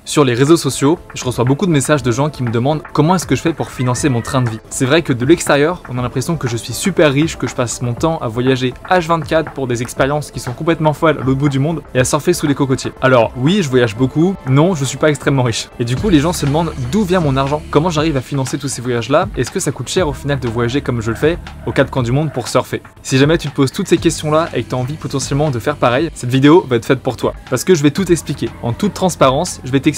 Sur les réseaux sociaux, je reçois beaucoup de messages de gens qui me demandent comment est-ce que je fais pour financer mon train de vie. C'est vrai que de l'extérieur, on a l'impression que je suis super riche, que je passe mon temps à voyager H24 pour des expériences qui sont complètement folles à l'autre bout du monde et à surfer sous les cocotiers. Alors oui, je voyage beaucoup, non, je suis pas extrêmement riche. Et du coup, les gens se demandent d'où vient mon argent, comment j'arrive à financer tous ces voyages-là, est-ce que ça coûte cher au final de voyager comme je le fais aux quatre coins du monde pour surfer. Si jamais tu te poses toutes ces questions-là et que tu as envie potentiellement de faire pareil, cette vidéo va être faite pour toi. Parce que je vais tout expliquer. En toute transparence, je vais t'expliquer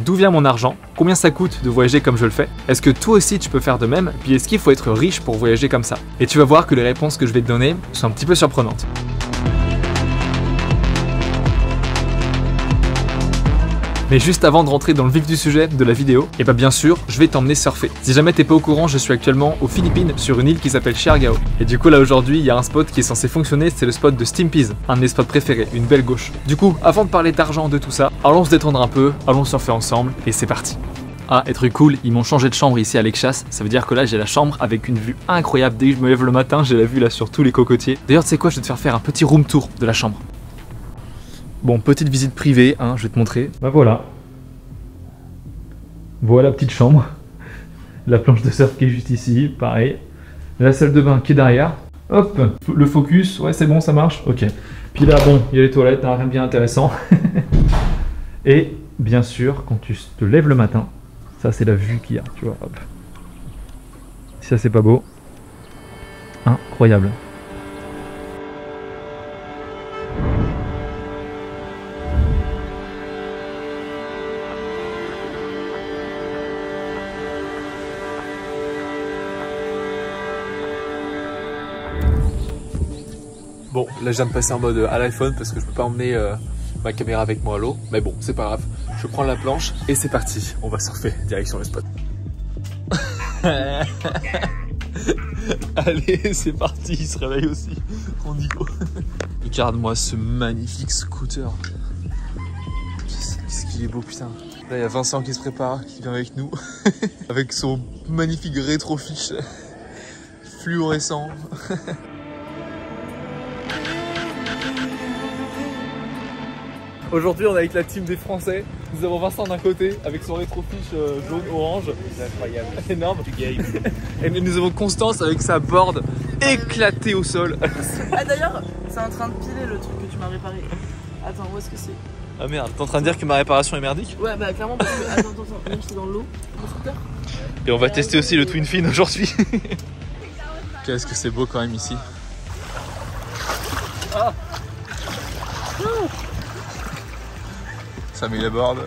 d'où vient mon argent, combien ça coûte de voyager comme je le fais, est-ce que toi aussi tu peux faire de même, puis est-ce qu'il faut être riche pour voyager comme ça. Et tu vas voir que les réponses que je vais te donner sont un petit peu surprenantes. Mais juste avant de rentrer dans le vif du sujet de la vidéo, et bien sûr, je vais t'emmener surfer. Si jamais t'es pas au courant, je suis actuellement aux Philippines sur une île qui s'appelle Siargao. Et du coup là aujourd'hui, il y a un spot qui est censé fonctionner, c'est le spot de Stimpy's, un de mes spots préférés, une belle gauche. Du coup, avant de parler d'argent, de tout ça, allons se détendre un peu, allons surfer ensemble, et c'est parti. Ah, et truc cool, ils m'ont changé de chambre ici à Lake-Chasse, ça veut dire que là j'ai la chambre avec une vue incroyable. Dès que je me lève le matin, j'ai la vue là sur tous les cocotiers. D'ailleurs, tu sais quoi, je vais te faire un petit room tour de la chambre. Bon, petite visite privée, hein, je vais te montrer. Bah voilà. Voilà la petite chambre. La planche de surf qui est juste ici, pareil. La salle de bain qui est derrière. Hop, le focus, ouais c'est bon, ça marche, ok. Puis là, bon, il y a les toilettes, hein, rien de bien intéressant. Et bien sûr, quand tu te lèves le matin, ça c'est la vue qu'il y a, tu vois, hop. Si ça c'est pas beau, incroyable. Bon, là je viens de passer en mode à l'iPhone parce que je peux pas emmener ma caméra avec moi à l'eau. Mais bon, c'est pas grave. Je prends la planche et c'est parti. On va surfer direction le spot. Allez, c'est parti. Il se réveille aussi. On y va. Regarde-moi ce magnifique scooter. Qu'est-ce qu'il est beau, putain. Là, il y a Vincent qui se prépare, qui vient avec nous. Avec son magnifique rétrofiche fluorescent. Aujourd'hui, on est avec la team des Français. Nous avons Vincent d'un côté avec son rétrofiche jaune-orange. C'est incroyable. Énorme. Et nous avons Constance avec sa board éclatée au sol. Ah d'ailleurs, c'est en train de piler le truc que tu m'as réparé. Attends, où est-ce que c'est? Ah merde, t'es en train de dire que ma réparation est merdique? Ouais, bah clairement parce que... Attends, moi j'étais dans l'eau, mon scooter. Et on va tester aussi le Twin Fin aujourd'hui. Qu'est-ce que c'est beau quand même ici. Ah. Ça met les boards.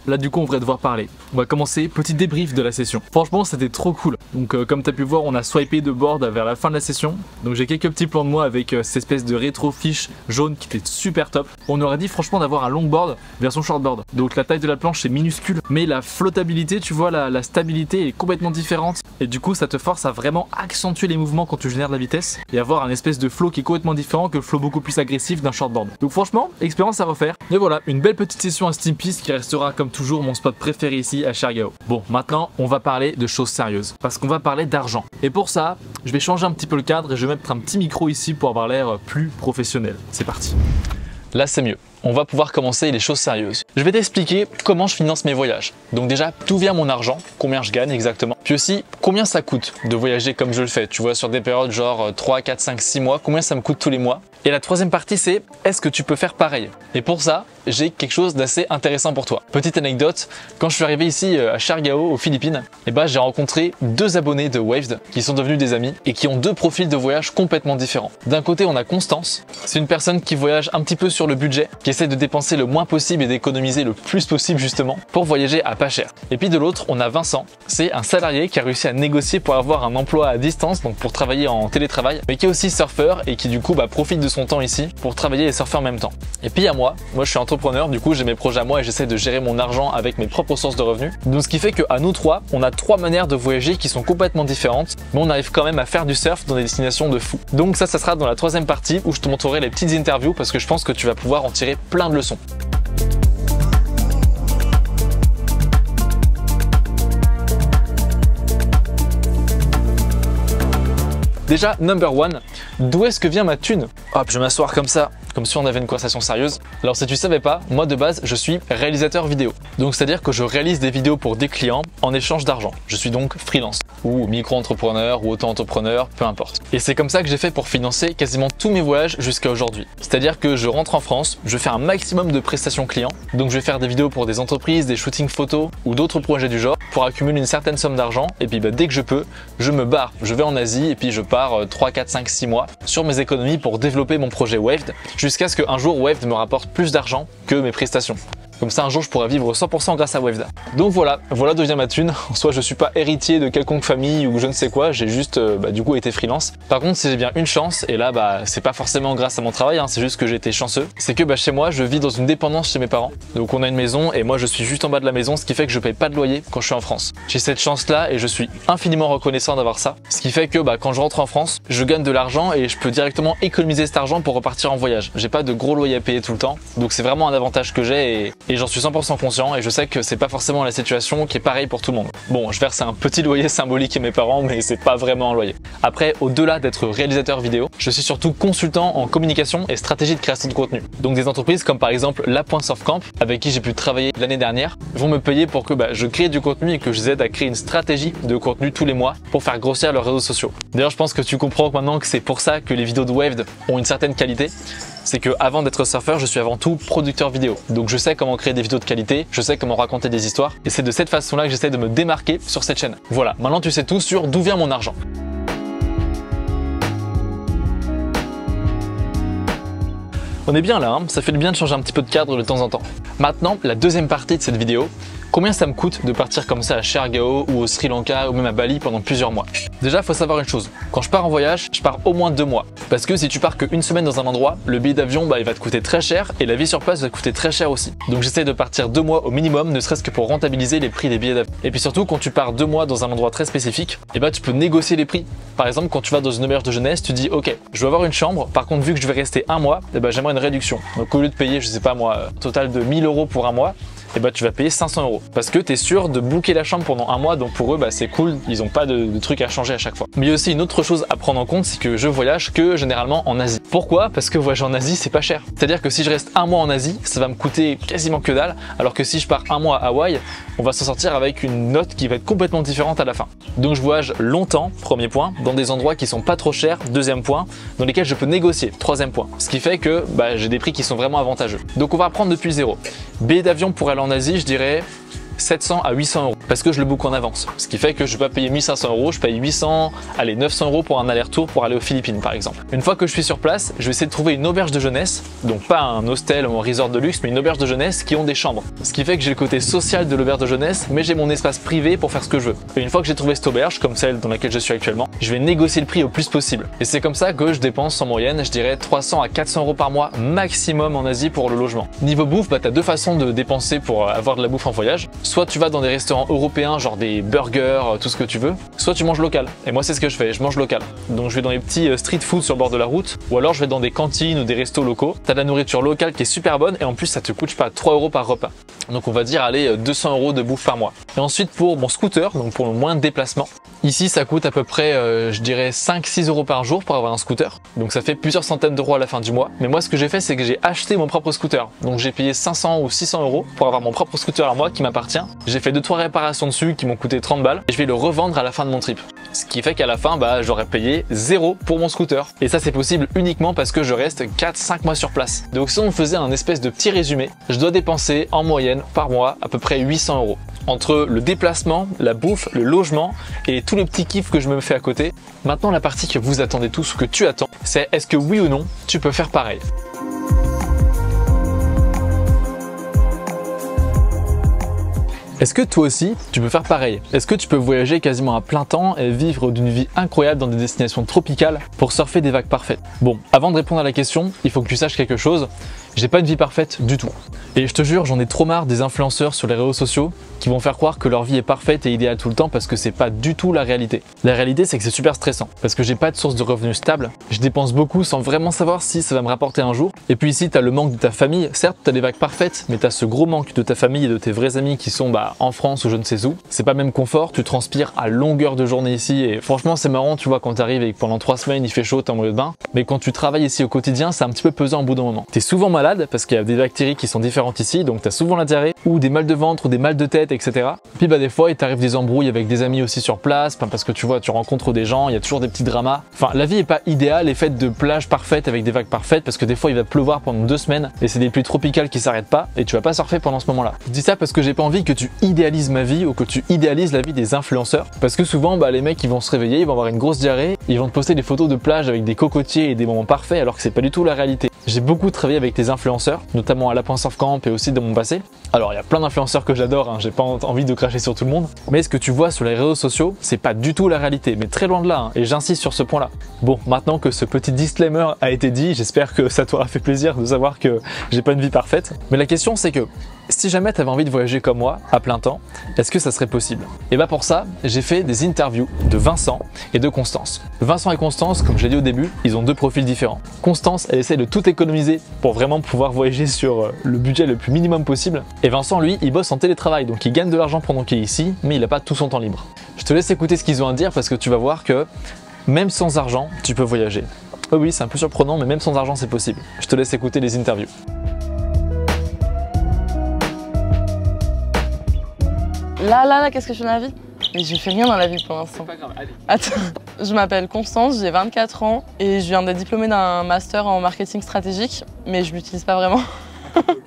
là du coup on devrait devoir parler. On va commencer, petit débrief de la session. Franchement c'était trop cool. Donc comme tu as pu voir, on a swipé de board vers la fin de la session. Donc j'ai quelques petits plans de moi avec cette espèce de rétro fiche jaune qui était super top. On aurait dit franchement d'avoir un longboard version shortboard. Donc la taille de la planche est minuscule, mais la flottabilité, tu vois, la stabilité est complètement différente. Et du coup ça te force à vraiment accentuer les mouvements quand tu génères de la vitesse et avoir un espèce de flow qui est complètement différent que le flow beaucoup plus agressif d'un shortboard. Donc franchement, expérience à refaire. Et voilà, une belle petite session à Steam Piste qui restera comme toujours mon spot préféré ici à Shergao. Bon, maintenant on va parler de choses sérieuses parce qu'on va parler d'argent. Et pour ça, je vais changer un petit peu le cadre et je vais mettre un petit micro ici pour avoir l'air plus professionnel. C'est parti. Là c'est mieux. On va pouvoir commencer les choses sérieuses. Je vais t'expliquer comment je finance mes voyages. Donc déjà, d'où vient mon argent, combien je gagne exactement. Puis aussi, combien ça coûte de voyager comme je le fais. Tu vois, sur des périodes genre 3, 4, 5, 6 mois, combien ça me coûte tous les mois. Et la troisième partie, c'est est-ce que tu peux faire pareil? Et pour ça, j'ai quelque chose d'assez intéressant pour toi. Petite anecdote, quand je suis arrivé ici à Shergao, aux Philippines, j'ai rencontré 2 abonnés de Waved qui sont devenus des amis et qui ont 2 profils de voyage complètement différents. D'un côté, on a Constance, c'est une personne qui voyage un petit peu sur le budget, qui essaie de dépenser le moins possible et d'économiser le plus possible justement pour voyager à pas cher. Et puis de l'autre, on a Vincent, c'est un salarié qui a réussi à négocier pour avoir un emploi à distance, donc pour travailler en télétravail, mais qui est aussi surfeur et qui du coup profite de son temps ici pour travailler et surfer en même temps. Et puis à moi je suis entrepreneur, du coup j'ai mes projets à moi et j'essaie de gérer mon argent avec mes propres sources de revenus. Donc ce qui fait qu'à nous trois, on a 3 manières de voyager qui sont complètement différentes, mais on arrive quand même à faire du surf dans des destinations de fou. Donc ça sera dans la 3e partie où je te montrerai les petites interviews parce que je pense que tu vas pouvoir en tirer plein de leçons. Déjà, number 1, d'où est-ce que vient ma thune? Hop, je vais m'asseoir comme ça, comme si on avait une conversation sérieuse. Alors si tu savais pas, moi de base, je suis réalisateur vidéo. Donc c'est-à-dire que je réalise des vidéos pour des clients en échange d'argent. Je suis donc freelance, ou micro-entrepreneur, ou auto-entrepreneur, peu importe. Et c'est comme ça que j'ai fait pour financer quasiment tous mes voyages jusqu'à aujourd'hui. C'est-à-dire que je rentre en France, je fais un maximum de prestations clients. Donc je vais faire des vidéos pour des entreprises, des shootings photos, ou d'autres projets du genre, pour accumuler une certaine somme d'argent. Et puis dès que je peux, je me barre. Je vais en Asie et puis je pars 3, 4, 5, 6 mois sur mes économies pour développer mon projet Waved, jusqu'à ce qu'un jour Waved me rapporte plus d'argent que mes prestations. Comme ça un jour je pourrais vivre 100% grâce à Waved. Donc voilà d'où vient ma thune. En soi je suis pas héritier de quelconque famille ou je ne sais quoi, j'ai juste du coup été freelance. Par contre si j'ai bien une chance, et là c'est pas forcément grâce à mon travail, c'est juste que j'ai été chanceux, c'est que chez moi je vis dans une dépendance chez mes parents. Donc on a une maison et moi je suis juste en bas de la maison, ce qui fait que je paye pas de loyer quand je suis en France. J'ai cette chance là et je suis infiniment reconnaissant d'avoir ça. Ce qui fait que quand je rentre en France, je gagne de l'argent et je peux directement économiser cet argent pour repartir en voyage. J'ai pas de gros loyer à payer tout le temps, donc c'est vraiment un avantage que j'ai et j'en suis 100% conscient et je sais que c'est pas forcément la situation qui est pareille pour tout le monde. Bon, je verse un petit loyer symbolique à mes parents, mais c'est pas vraiment un loyer. Après, au-delà d'être réalisateur vidéo, je suis surtout consultant en communication et stratégie de création de contenu. Donc des entreprises comme par exemple La Pointe Surfcamp, avec qui j'ai pu travailler l'année dernière, vont me payer pour que je crée du contenu et que je les aide à créer une stratégie de contenu tous les mois pour faire grossir leurs réseaux sociaux. D'ailleurs, je pense que tu comprends maintenant que c'est pour ça que les vidéos de Waved ont une certaine qualité. C'est que avant d'être surfeur, je suis avant tout producteur vidéo. Donc je sais comment créer des vidéos de qualité, je sais comment raconter des histoires et c'est de cette façon-là que j'essaie de me démarquer sur cette chaîne. Voilà, maintenant tu sais tout sur d'où vient mon argent. On est bien là, ça fait du bien de changer un petit peu de cadre de temps en temps. Maintenant, la deuxième partie de cette vidéo, combien ça me coûte de partir comme ça à Shergao ou au Sri Lanka ou même à Bali pendant plusieurs mois? Déjà, il faut savoir une chose, quand je pars en voyage, je pars au moins 2 mois. Parce que si tu pars qu'une semaine dans un endroit, le billet d'avion il va te coûter très cher et la vie sur place va te coûter très cher aussi. Donc j'essaie de partir 2 mois au minimum, ne serait-ce que pour rentabiliser les prix des billets d'avion. Et puis surtout, quand tu pars 2 mois dans un endroit très spécifique, tu peux négocier les prix. Par exemple, quand tu vas dans une auberge de jeunesse, tu dis ok, je veux avoir une chambre, par contre vu que je vais rester 1 mois, j'aimerais une réduction. Donc au lieu de payer, je sais pas moi, un total de 1000 € pour 1 mois, tu vas payer 500 € parce que tu es sûr de booker la chambre pendant 1 mois, donc pour eux c'est cool, ils n'ont pas de trucs à changer à chaque fois. Mais il y a aussi une autre chose à prendre en compte, c'est que je voyage que généralement en Asie. Pourquoi? Parce que voyager en Asie c'est pas cher. C'est-à-dire que si je reste 1 mois en Asie, ça va me coûter quasiment que dalle, alors que si je pars 1 mois à Hawaï, on va s'en sortir avec une note qui va être complètement différente à la fin. Donc je voyage longtemps, premier point, dans des endroits qui sont pas trop chers, deuxième point, dans lesquels je peux négocier, troisième point. Ce qui fait que j'ai des prix qui sont vraiment avantageux. Donc on va reprendre depuis zéro. Billet d'avion pour aller en Asie, je dirais 700 à 800 € parce que je le book en avance. Ce qui fait que je vais pas payer 1500 €, je paye 800, allez 900 € pour un aller-retour pour aller aux Philippines par exemple. Une fois que je suis sur place, je vais essayer de trouver une auberge de jeunesse, donc pas un hostel ou un resort de luxe, mais une auberge de jeunesse qui ont des chambres. Ce qui fait que j'ai le côté social de l'auberge de jeunesse, mais j'ai mon espace privé pour faire ce que je veux. Et une fois que j'ai trouvé cette auberge, comme celle dans laquelle je suis actuellement, je vais négocier le prix au plus possible. Et c'est comme ça que je dépense en moyenne, je dirais 300 à 400 € par mois maximum en Asie pour le logement. Niveau bouffe, bah, tu as deux façons de dépenser pour avoir de la bouffe en voyage. Soit tu vas dans des restaurants européens, genre des burgers, tout ce que tu veux, soit tu manges local. Et moi c'est ce que je fais, je mange local. Donc je vais dans les petits street food sur le bord de la route, ou alors je vais dans des cantines ou des restos locaux. Tu as de la nourriture locale qui est super bonne et en plus ça te coûte pas 3 € par repas. Donc on va dire allez 200 € de bouffe par mois. Et ensuite pour mon scooter, donc pour le moins de déplacement, ici ça coûte à peu près je dirais 5-6 € par jour pour avoir un scooter. Donc ça fait plusieurs centaines d'euros à la fin du mois. Mais moi ce que j'ai fait c'est que j'ai acheté mon propre scooter. Donc j'ai payé 500 ou 600 € pour avoir mon propre scooter à moi qui m'appartient. J'ai fait 2-3 réparations dessus qui m'ont coûté 30 balles et je vais le revendre à la fin de mon trip. Ce qui fait qu'à la fin bah, j'aurais payé 0 pour mon scooter. Et ça c'est possible uniquement parce que je reste 4-5 mois sur place. Donc si on faisait un espèce de petit résumé, je dois dépenser en moyenne par mois à peu près 800 € entre le déplacement, la bouffe, le logement et tous les petits kiffs que je me fais à côté. Maintenant la partie que vous attendez tous ou que tu attends, c'est est-ce que oui ou non tu peux faire pareil. Est-ce que toi aussi, tu peux faire pareil? Est-ce que tu peux voyager quasiment à plein temps et vivre d'une vie incroyable dans des destinations tropicales pour surfer des vagues parfaites? Bon, avant de répondre à la question, il faut que tu saches quelque chose. J'ai pas une vie parfaite du tout. Et je te jure, j'en ai trop marre des influenceurs sur les réseaux sociaux qui vont faire croire que leur vie est parfaite et idéale tout le temps parce que c'est pas du tout la réalité. La réalité, c'est que c'est super stressant parce que j'ai pas de source de revenus stable. Je dépense beaucoup sans vraiment savoir si ça va me rapporter un jour. Et puis ici, t'as le manque de ta famille. Certes, t'as des vagues parfaites, mais t'as ce gros manque de ta famille et de tes vrais amis qui sont en France ou je ne sais où. C'est pas même confort, tu transpires à longueur de journée ici et franchement, c'est marrant, tu vois, quand t'arrives et que pendant 3 semaines il fait chaud, t'es en maillot de bain. Mais quand tu travailles ici au quotidien, c'est un petit peu pesant au bout d'un moment. T'es souvent malade parce qu'il y a des bactéries qui sont différentes ici, donc tu as souvent la diarrhée ou des mal de ventre ou des mal de tête, etc. Puis des fois il t'arrive des embrouilles avec des amis aussi sur place, parce que tu vois, tu rencontres des gens, il y a toujours des petits dramas. Enfin, la vie est pas idéale et faite de plages parfaites avec des vagues parfaites parce que des fois il va pleuvoir pendant 2 semaines et c'est des pluies tropicales qui s'arrêtent pas et tu vas pas surfer pendant ce moment-là. Je dis ça parce que j'ai pas envie que tu idéalises ma vie ou que tu idéalises la vie des influenceurs parce que souvent les mecs ils vont se réveiller, ils vont avoir une grosse diarrhée, ils vont te poster des photos de plage avec des cocotiers et des moments parfaits alors que c'est pas du tout la réalité. J'ai beaucoup travaillé avec des influenceurs, notamment à La Pointe Surf Camp et aussi dans mon passé. Alors il y a plein d'influenceurs que j'adore, j'ai pas envie de cracher sur tout le monde, mais ce que tu vois sur les réseaux sociaux, c'est pas du tout la réalité, mais très loin de là, et j'insiste sur ce point-là. Bon, maintenant que ce petit disclaimer a été dit, j'espère que ça t'aura fait plaisir de savoir que j'ai pas une vie parfaite. Mais la question c'est que, si jamais tu avais envie de voyager comme moi, à plein temps, est-ce que ça serait possible? Et pour ça, j'ai fait des interviews de Vincent et de Constance. Vincent et Constance, comme j'ai dit au début, ils ont 2 profils différents. Constance, elle essaie de tout économiser pour vraiment pouvoir voyager sur le budget le plus minimum possible. Et Vincent, lui, il bosse en télétravail, donc il gagne de l'argent pendant qu'il est ici, mais il n'a pas tout son temps libre. Je te laisse écouter ce qu'ils ont à dire parce que tu vas voir que même sans argent, tu peux voyager. Oh oui, c'est un peu surprenant, mais même sans argent, c'est possible. Je te laisse écouter les interviews. Là, qu'est-ce que je fais dans la vie? Mais je fais rien dans la vie pour l'instant. Pas grave, allez. Attends, je m'appelle Constance, j'ai 24 ans et je viens d'être diplômée d'un master en marketing stratégique, mais je l'utilise pas vraiment.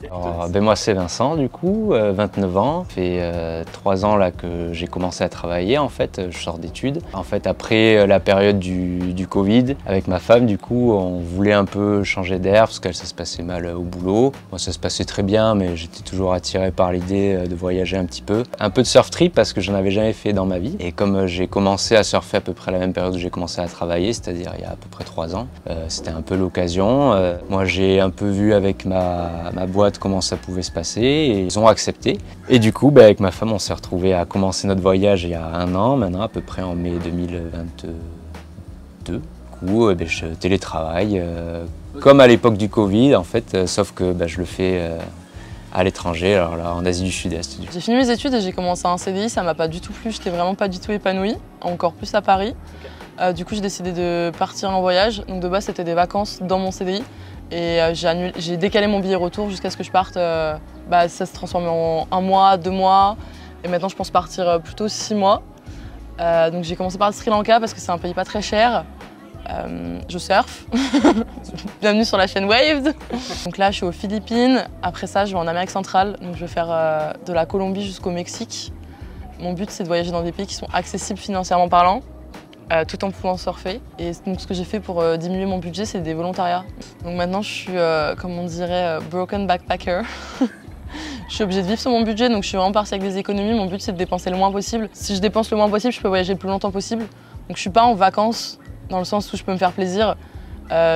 Alors, moi c'est Vincent du coup, 29 ans, ça fait 3 ans là que j'ai commencé à travailler en fait, je sors d'études. En fait après la période du Covid, avec ma femme du coup on voulait un peu changer d'air parce qu'elle ça se passait mal au boulot. Moi ça se passait très bien mais j'étais toujours attiré par l'idée de voyager un petit peu. Un peu de surf trip parce que j'en avais jamais fait dans ma vie et comme j'ai commencé à surfer à peu près à la même période où j'ai commencé à travailler, c'est-à-dire il y a à peu près 3 ans, c'était un peu l'occasion. Moi j'ai un peu vu avec ma boîte comment ça pouvait se passer et ils ont accepté. Et du coup, avec ma femme, on s'est retrouvés à commencer notre voyage il y a 1 an, maintenant à peu près en mai 2022. Du coup, je télétravaille comme à l'époque du Covid en fait, sauf que je le fais à l'étranger, alors là en Asie du Sud-Est. J'ai fini mes études et j'ai commencé un CDI, ça m'a pas du tout plu, j'étais vraiment pas du tout épanouie, encore plus à Paris. Du coup, j'ai décidé de partir en voyage, donc de base c'était des vacances dans mon CDI. Et j'ai décalé mon billet retour jusqu'à ce que je parte. Ça se transforme en 1 mois, 2 mois. Et maintenant, je pense partir plutôt 6 mois. Donc j'ai commencé par le Sri Lanka parce que c'est un pays pas très cher. Je surfe. bienvenue sur la chaîne Waved. Donc là, je suis aux Philippines. Après ça, je vais en Amérique centrale. Donc je vais faire de la Colombie jusqu'au Mexique. Mon but, c'est de voyager dans des pays qui sont accessibles financièrement parlant, tout en pouvant surfer. Et donc ce que j'ai fait pour diminuer mon budget, c'est des volontariats. Donc maintenant, je suis, comme on dirait, broken backpacker. Je suis obligée de vivre sur mon budget, donc je suis vraiment partie avec des économies. Mon but, c'est de dépenser le moins possible. Si je dépense le moins possible, je peux voyager le plus longtemps possible. Donc je suis pas en vacances, dans le sens où je peux me faire plaisir.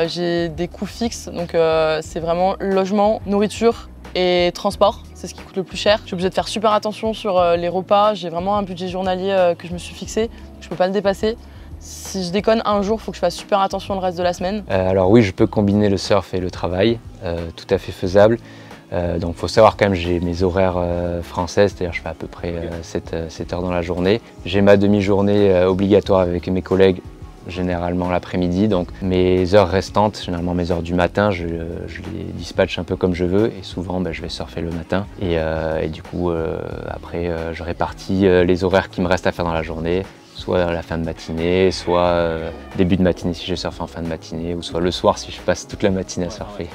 J'ai des coûts fixes, donc c'est vraiment logement, nourriture et transport. C'est ce qui coûte le plus cher. Je suis obligée de faire super attention sur les repas. J'ai vraiment un budget journalier que je me suis fixé. Je peux pas le dépasser. Si je déconne un jour, il faut que je fasse super attention le reste de la semaine. Alors oui, je peux combiner le surf et le travail, tout à fait faisable. Donc il faut savoir quand même, j'ai mes horaires français, c'est-à-dire je fais à peu près 7 heures dans la journée. J'ai ma demi-journée obligatoire avec mes collègues, généralement l'après-midi. Donc mes heures restantes, généralement mes heures du matin, je les dispatche un peu comme je veux. Et souvent, je vais surfer le matin. Et du coup, après, je répartis les horaires qui me restent à faire dans la journée. Soit à la fin de matinée, soit début de matinée si je surfe en fin de matinée, ou soit le soir si je passe toute la matinée à surfer.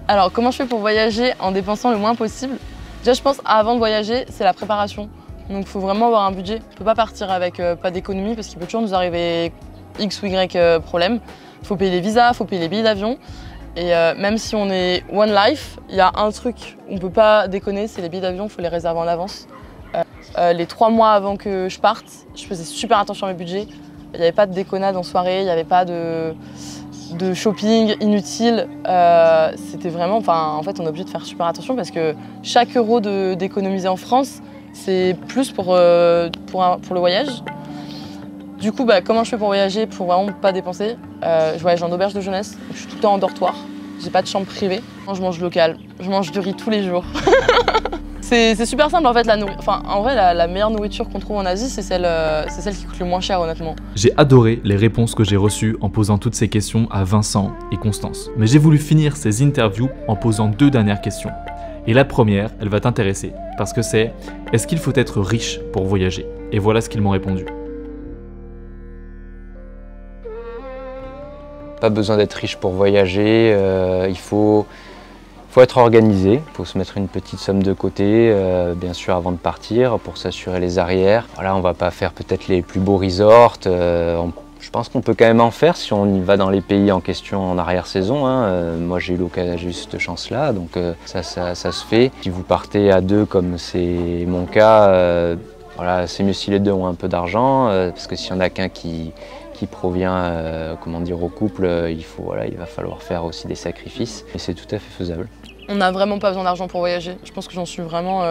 Alors comment je fais pour voyager en dépensant le moins possible? Déjà je pense avant de voyager, c'est la préparation. Donc il faut vraiment avoir un budget. On ne peut pas partir avec pas d'économie parce qu'il peut toujours nous arriver X ou Y problème. Il faut payer les visas, il faut payer les billets d'avion. Et même si on est One Life, il y a un truc où on ne peut pas déconner, c'est les billets d'avion, il faut les réserver en avance. Les 3 mois avant que je parte, je faisais super attention à mes budgets. Il n'y avait pas de déconnade en soirée, il n'y avait pas de shopping inutile. C'était vraiment, en fait, on est obligé de faire super attention parce que chaque euro d'économiser en France, c'est plus pour le voyage. Du coup, comment je fais pour voyager, pour vraiment pas dépenser? Je voyage en auberge de jeunesse, donc je suis tout le temps en dortoir. J'ai pas de chambre privée. Je mange local, je mange du riz tous les jours. C'est super simple en fait, en vrai la meilleure nourriture qu'on trouve en Asie c'est celle qui coûte le moins cher honnêtement. J'ai adoré les réponses que j'ai reçues en posant toutes ces questions à Vincent et Constance. Mais j'ai voulu finir ces interviews en posant 2 dernières questions. Et la première, elle va t'intéresser parce que c'est « Est-ce qu'il faut être riche pour voyager ?» Et voilà ce qu'ils m'ont répondu. Pas besoin d'être riche pour voyager, il faut être organisé, il faut se mettre une petite somme de côté, bien sûr avant de partir, pour s'assurer les arrières. Voilà, on ne va pas faire peut-être les plus beaux resorts, je pense qu'on peut quand même en faire si on y va dans les pays en question en arrière-saison. Moi j'ai eu cette chance-là, donc ça se fait. Si vous partez à 2 comme c'est mon cas, voilà, c'est mieux si les 2 ont un peu d'argent, parce que s'il y en a qu'un qui provient au couple, il va falloir faire aussi des sacrifices et c'est tout à fait faisable. On n'a vraiment pas besoin d'argent pour voyager. Je pense que j'en suis vraiment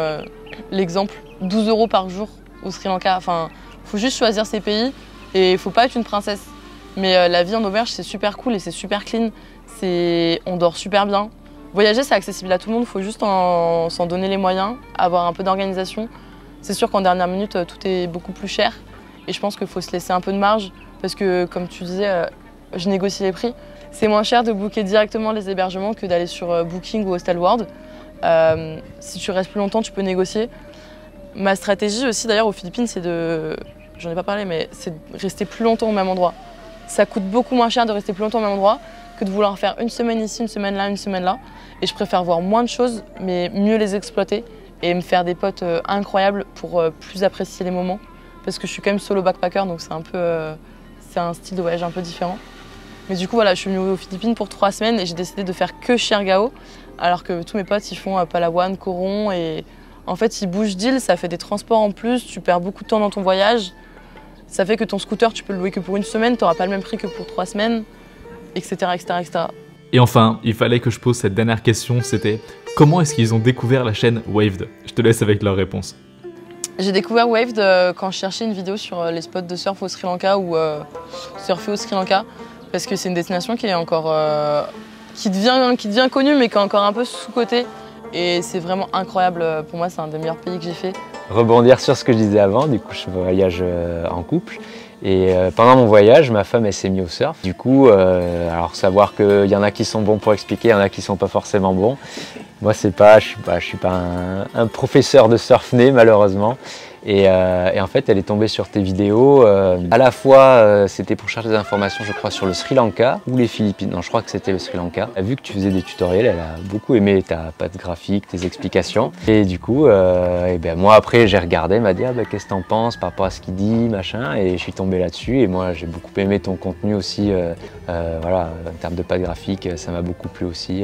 l'exemple. 12 € par jour au Sri Lanka. Enfin, faut juste choisir ses pays et il faut pas être une princesse. Mais la vie en auberge, c'est super cool et c'est super clean. On dort super bien. Voyager, c'est accessible à tout le monde. Il faut juste s'en donner les moyens, avoir un peu d'organisation. C'est sûr qu'en dernière minute, tout est beaucoup plus cher. Et je pense qu'il faut se laisser un peu de marge. Parce que, comme tu disais, je négocie les prix. C'est moins cher de booker directement les hébergements que d'aller sur Booking ou Hostelworld. Si tu restes plus longtemps, tu peux négocier. Ma stratégie aussi, d'ailleurs, aux Philippines, c'est j'en ai pas parlé, mais c'est de rester plus longtemps au même endroit. Ça coûte beaucoup moins cher de rester plus longtemps au même endroit que de vouloir faire une semaine ici, une semaine là, une semaine là. Et je préfère voir moins de choses, mais mieux les exploiter et me faire des potes incroyables pour plus apprécier les moments. Parce que je suis quand même solo backpacker, donc c'est un style de voyage un peu différent. Mais du coup, voilà, je suis venue aux Philippines pour 3 semaines et j'ai décidé de faire que Siargao, alors que tous mes potes, ils font Palawan, Coron, et en fait, ils bougent d'île, ça fait des transports en plus, tu perds beaucoup de temps dans ton voyage. Ça fait que ton scooter, tu peux le louer que pour 1 semaine, tu n'auras pas le même prix que pour 3 semaines, etc., etc., etc. Et enfin, il fallait que je pose cette dernière question, c'était « Comment est-ce qu'ils ont découvert la chaîne Waved ?» Je te laisse avec leur réponse. J'ai découvert Waved quand je cherchais une vidéo sur les spots de surf au Sri Lanka ou surfer au Sri Lanka, parce que c'est une destination qui est encore qui devient connue mais qui est encore un peu sous-cotée et c'est vraiment incroyable. Pour moi, c'est un des meilleurs pays que j'ai fait. Rebondir sur ce que je disais avant, du coup je voyage en couple et pendant mon voyage, ma femme elle s'est mise au surf. Du coup, alors savoir qu'il y en a qui sont bons pour expliquer, il y en a qui sont pas forcément bons. Moi, je suis pas un professeur de surf né malheureusement. Et en fait, elle est tombée sur tes vidéos. À la fois, c'était pour chercher des informations, je crois, sur le Sri Lanka ou les Philippines. Non, je crois que c'était le Sri Lanka. Elle a vu que tu faisais des tutoriels, elle a beaucoup aimé ta patte graphique, tes explications. Et du coup, moi après, j'ai regardé, elle m'a dit qu'est-ce que t'en penses par rapport à ce qu'il dit, machin. Et je suis tombé là-dessus. Et moi, j'ai beaucoup aimé ton contenu aussi. Voilà, en termes de patte graphique, ça m'a beaucoup plu aussi.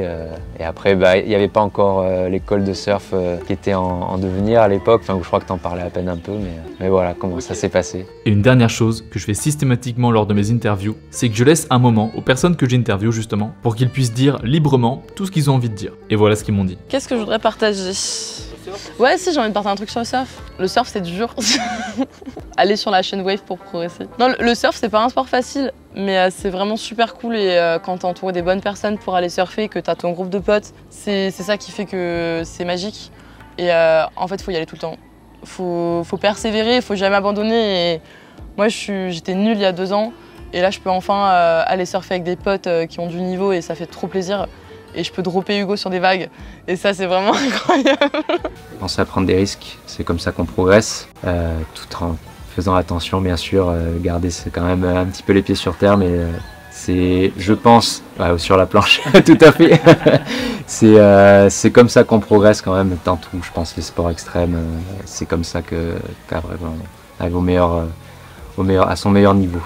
Et après, il n'y avait pas encore l'école de surf qui était en devenir à l'époque. Enfin, je crois que t'en parlais à peine un peu, mais voilà comment ça s'est passé. Et une dernière chose que je fais systématiquement lors de mes interviews, c'est que je laisse un moment aux personnes que j'interviewe justement pour qu'ils puissent dire librement tout ce qu'ils ont envie de dire. Et voilà ce qu'ils m'ont dit. Qu'est-ce que je voudrais partager? Ouais, si, j'ai envie de partager un truc sur le surf. Le surf, c'est dur. Aller sur la chaîne Wave pour progresser. Non, le surf, c'est pas un sport facile, mais c'est vraiment super cool. Et quand t'es entouré des bonnes personnes pour aller surfer, que t'as ton groupe de potes, c'est ça qui fait que c'est magique. Et en fait, faut y aller tout le temps. Faut persévérer, faut jamais abandonner. Et moi, j'étais nulle il y a 2 ans. Et là, je peux enfin aller surfer avec des potes qui ont du niveau et ça fait trop plaisir. Et je peux dropper Hugo sur des vagues. Et ça, c'est vraiment incroyable. Penser à prendre des risques, c'est comme ça qu'on progresse, tout en faisant attention, bien sûr, garder quand même un petit peu les pieds sur terre, mais c'est, je pense, sur la planche, tout à fait. C'est comme ça qu'on progresse quand même, dans tout, je pense, les sports extrêmes, c'est comme ça qu'après, on arrive à son meilleur niveau.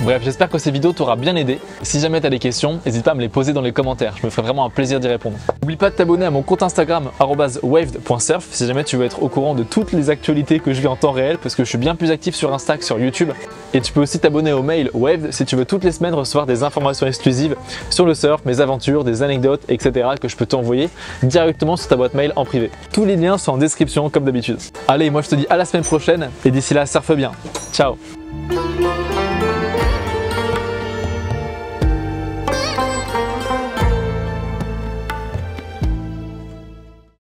Bref, j'espère que ces vidéos t'aura bien aidé. Si jamais tu as des questions, n'hésite pas à me les poser dans les commentaires. Je me ferai vraiment un plaisir d'y répondre. N'oublie pas de t'abonner à mon compte Instagram @waved.surf si jamais tu veux être au courant de toutes les actualités que je vis en temps réel parce que je suis bien plus actif sur Insta que sur YouTube. Et tu peux aussi t'abonner au mail Waved si tu veux toutes les semaines recevoir des informations exclusives sur le surf, mes aventures, des anecdotes, etc. que je peux t'envoyer directement sur ta boîte mail en privé. Tous les liens sont en description comme d'habitude. Allez, moi je te dis à la semaine prochaine et d'ici là, surfe bien. Ciao!